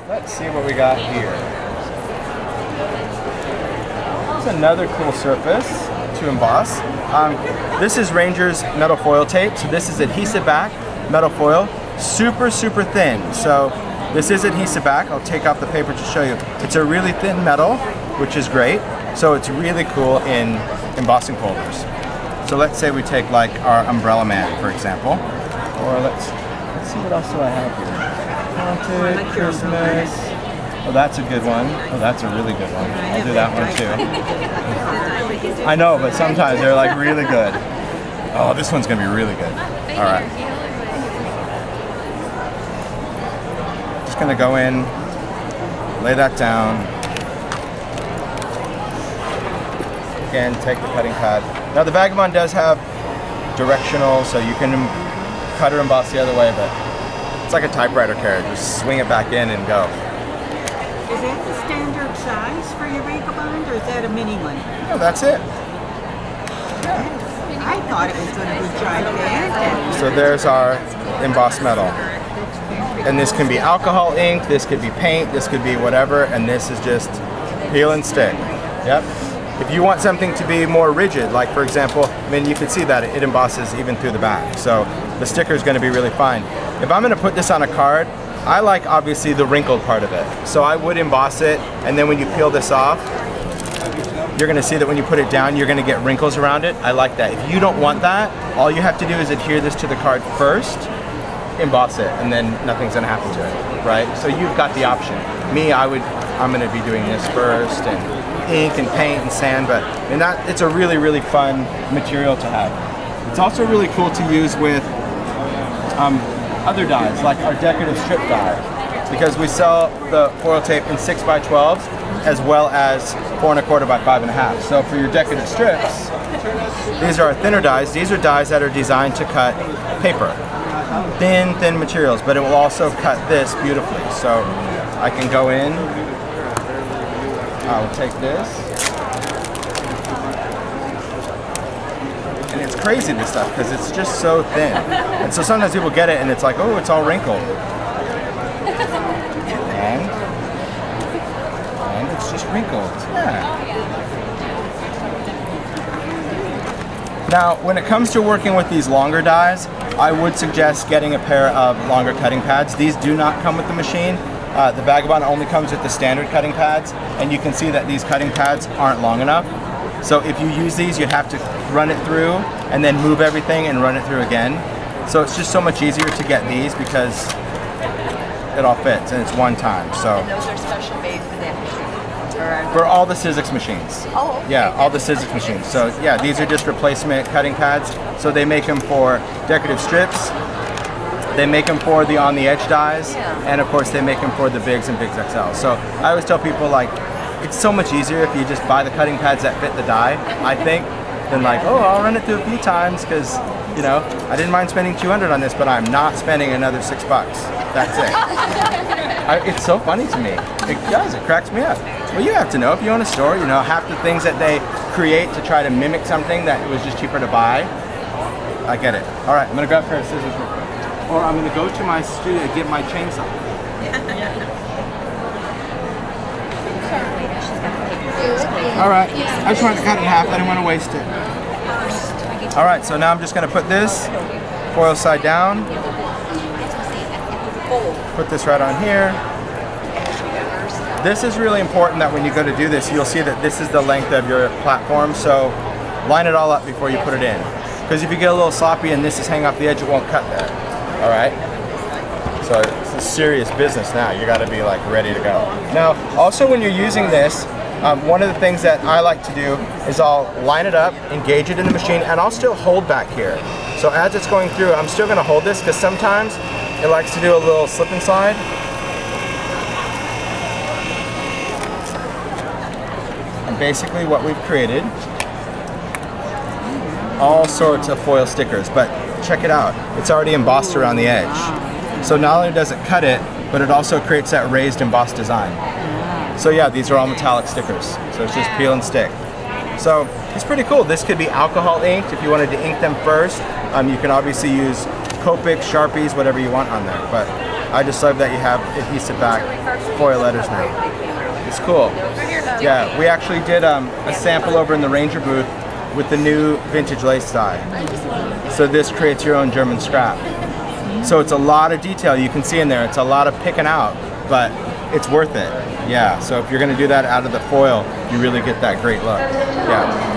Let's see what we got here. Here's another cool surface to emboss. This is Ranger's metal foil tape. So this is adhesive back, metal foil, super, super thin. So this is adhesive back. I'll take off the paper to show you. It's a really thin metal, which is great. So it's really cool in embossing folders. So let's say we take like our Umbrella Man, for example. Or let's see what else do I have here. Haunted, Christmas. Oh, that's a good one. Oh, that's a really good one. I'll do that one too. I know, but sometimes they're like really good. Oh, this one's gonna be really good. All right. Just gonna go in, lay that down. Again, take the cutting pad. Now the Vagabond does have directional, so you can cut or emboss the other way, but it's like a typewriter carriage. Just swing it back in and go. Is that the standard size for your Vagabond, or is that a mini one? No, that's it. Yeah. I thought it was going to be gigantic. So there's our embossed metal. And this can be alcohol ink, this could be paint, this could be whatever, and this is just peel and stick. Yep. If you want something to be more rigid, like for example, I mean, you can see that it embosses even through the back. So the sticker is going to be really fine. If I'm going to put this on a card, I like obviously the wrinkled part of it. So I would emboss it, and then when you peel this off, you're going to see that when you put it down, you're going to get wrinkles around it. I like that. If you don't want that, all you have to do is adhere this to the card first, emboss it, and then nothing's going to happen to it, right? So you've got the option. Me, I'm going to be doing this first, and ink and paint and sand, but it's a really, really fun material to have. It's also really cool to use with other dies, like our decorative strip die, because we sell the foil tape in 6x12s as well as 4 1/4 by 5.5. So for your decorative strips, these are our thinner dies. These are dies that are designed to cut paper. Thin materials, but it will also cut this beautifully. So I can go in, I'll take this, and it's crazy, this stuff, because it's just so thin. And so sometimes people get it and it's like, oh, it's all wrinkled. And it's just wrinkled. Yeah. Now, when it comes to working with these longer dies, I would suggest getting a pair of longer cutting pads. These do not come with the machine. The Vagabond only comes with the standard cutting pads, and you can see that these cutting pads aren't long enough. So if you use these, you have to run it through and then move everything and run it through again. So it's just so much easier to get these because it all fits and it's one time. So and those are special made for that machine? For all the Sizzix machines. Oh, okay. Yeah, all the Sizzix machines. So yeah, these are just replacement cutting pads. So they make them for decorative strips. They make them for the on the edge dies, and of course they make them for the bigs and bigs XL. So I always tell people, like, it's so much easier if you just buy the cutting pads that fit the die, I think, than like, oh, I'll run it through a few times because, you know, I didn't mind spending $200 on this, but I'm not spending another $6. That's it. It's so funny to me. It does. It cracks me up. Well, you have to know, if you own a store, you know, half the things that they create to try to mimic something that it was just cheaper to buy. I get it. All right, I'm gonna grab a pair of scissors real quick. Or I'm going to go to my studio and get my chainsaw. Alright, I just wanted to cut it in half. I didn't want to waste it. Alright, so now I'm just going to put this foil side down. Put this right on here. This is really important that when you go to do this, you'll see that this is the length of your platform. So line it all up before you put it in. Because if you get a little sloppy and this is hanging off the edge, it won't cut there. All right, so it's a serious business now. You got to be like ready to go. Now, also when you're using this, one of the things that I like to do is I'll line it up, engage it in the machine, and I'll still hold back here. So as it's going through, I'm still going to hold this because sometimes it likes to do a little slip and slide. And basically what we've created, all sorts of foil stickers, but check it out. It's already embossed around the edge. So not only does it cut it, but it also creates that raised embossed design. So yeah, these are all metallic stickers. So it's just peel and stick. So it's pretty cool. This could be alcohol inked if you wanted to ink them first. You can obviously use Copics, Sharpies, whatever you want on there. But I just love that you have adhesive back foil letters now. It's cool. Yeah, we actually did a sample over in the Ranger booth with the new vintage lace dye. So this creates your own German scrap. So it's a lot of detail you can see in there. It's a lot of picking out, but it's worth it. Yeah, so if you're gonna do that out of the foil, you really get that great look. Yeah.